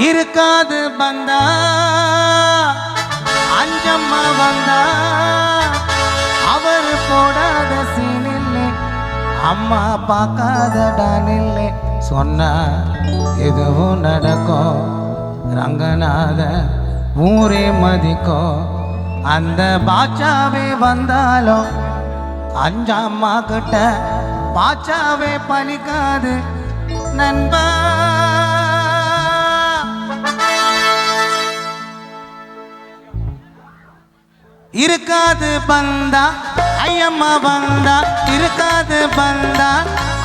இருக்காது பந்தா அஞ்சம்மா வந்தா அவர் போடாத சீனில்லை அம்மா பார்க்காதடா நில்லை சொன்னா எதுவும் நடக்கும் ரங்கநாத ஊரே மதிக்கும் அந்த பாச்சாவே வந்தாலும் அஞ்சம்மா கிட்ட பாச்சாவே பலிக்காது நண்பா இருக்காது பந்தா ஐயம்மா வந்தா இருக்காது பந்தா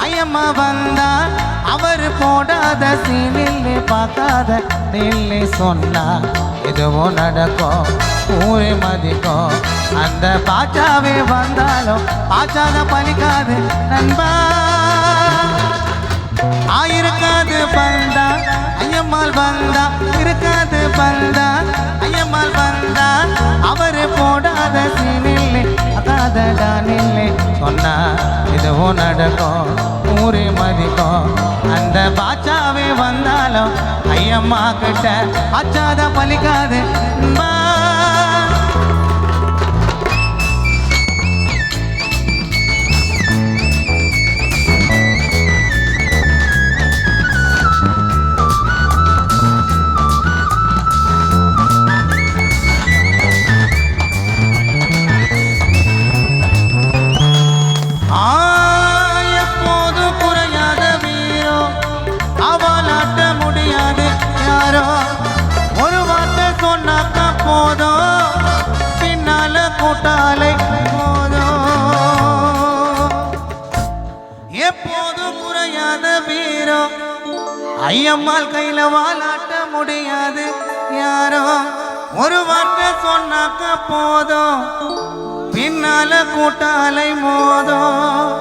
ஐயம்மா வந்தா அவர் போடாத சீனில்லை பார்க்காத நில்லை சொன்னா எதுவும் நடக்கும் ஊரே மதிக்கும் அந்த பாச்சாவே வந்தாலும் பாச்சாத பலிக்காது நண்பா ஆயிருக்காது பந்தா ஐயம்மாள் வந்தா இருக்காது பந்தா ஐயம்மாள் வந்தா அவரு போடாத சீனில்லை அகாதடா நில்லை சொன்னா இதுவும் நடக்கும் ஊரே மதிக்கும் அந்த பாச்சாவே வந்தாலும் ஐயம்மா கிட்ட பாச்சாத பலிக்காது கூட்டாலை போதும் எப்போதும் குறையாத வீரம் ஐயம்மாள் கையில வாலாட்ட முடியாது யாரோ ஒரு வார்த்தை சொன்னாக்க போதும் பின்னால கூட்டாலை மோதும்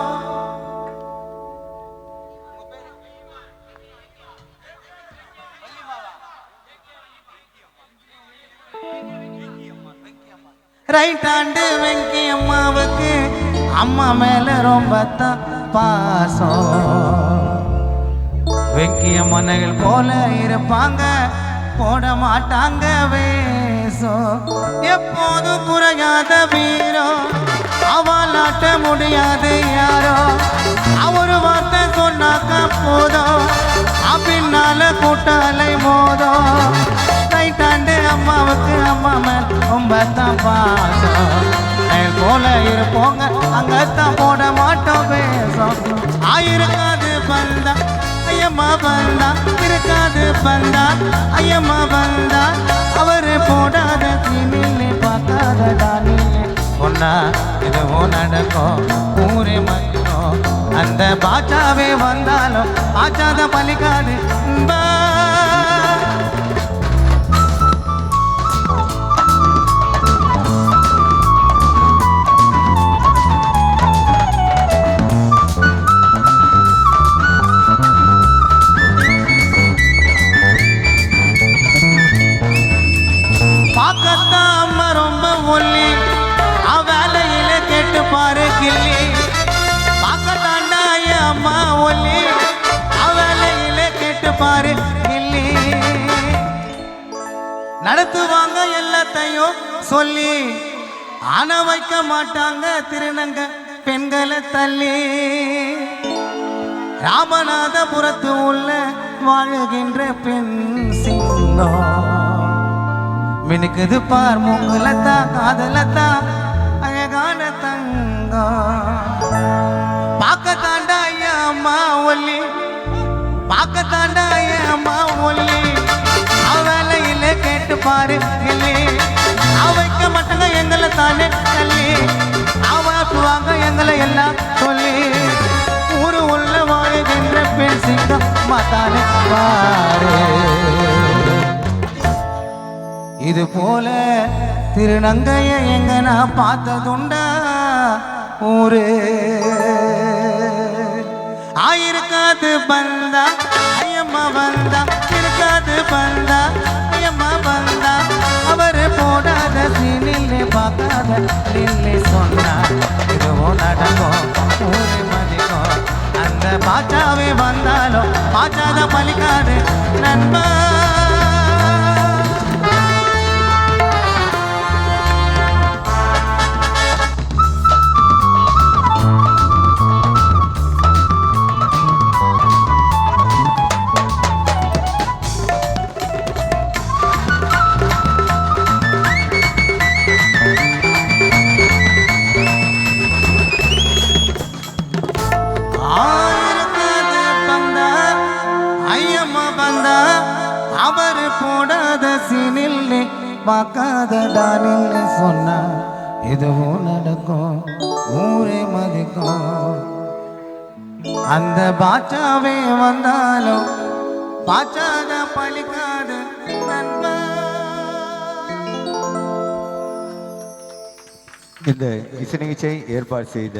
ரைட் ஆண்டு வெங்கி அம்மாவுக்கு அம்மா மேல ரொம்ப தான் பாசம் வெங்கி அம்மனைகள் போல இருப்பாங்க போட மாட்டாங்க வேஷம் எப்போதும் குறையாத வீரம் அவளாட்ட முடியாது யாரோ அவரு வார்த்தை சொன்னாக்க போதும் பின்னால கூட்டாலை மோதும் ரைட் ஆண்டு அம்மாவுக்கு அம்மா மேல் ரொம்ப தான் பாசம் போல இருப்போங்க அங்கத்தான் போட மாட்டோம் பேசம் ஆயிருக்காது பந்தா ஐயம்மா வந்தா இருக்காது பந்தா ஐயம்மா வந்தா அவரு போடாத சீனில்லை பார்க்காதடா நில்லை சொன்னா எதுவும் நடக்கும் ஊரே மதிக்கும் அந்த பாச்சாவே வந்தாலும் பாச்சாத பலிக்காது பாரு கிள்ளி பார்க்கத்தாண்டா அம்மா ஒல்லி அவளையில கேட்டு பாரு கிள்ளி நடத்துவாங்க எல்லாத்தையும் சொல்லி ஆன வைக்க மாட்டாங்க திருநங்க பெண்களை தள்ளி ராமநாதபுரத்து உள்ள வாழுகின்ற பெண் சிங்கம் மினுக்குது பார் மூங்குலத்தா காதலத்தா அழகான தங்கம் பார்க்கத்தாண்டா அம்மா ஒல்லி பார்க்கத்தாண்டா அம்மா ஒல்லி அவளையில கேட்டு பாரு கிள்ளி அவைக்க மாட்டாங்க எங்களை தானே தள்ளி அவாக்குவாங்க எங்களை எல்லாம் சொல்லி ஊரு உள்ள வாழுகின்ற பெண் சிங்கம் மாத்தானே பாரு இது போல திருநங்கைய எங்க நான் பார்த்ததுண்டா ஊரு ஆயிருக்காது பந்தா ஐயம்மா வந்தா இருக்காது பந்தா ஐயம்மா வந்தா அவரு போடாத சீனில்லை பார்க்காத நில்லை சொன்னா இதுவும் நடக்கும் ஊரே மதிக்கும் அந்த பாச்சாவே வந்தாலும் பாச்சாத பலிக்காது நண்பா போடாத சீனில்லை பார்க்காத டானில்லை சொன்னா எதுவும் நடக்கும் ஊரே மதிக்கும். அந்த பாச்சாவே வந்தாலும் பாச்சாக பழிக்காது நண்பா. இந்த இசை நிகழ்ச்சியை ஏற்பாடு செய்த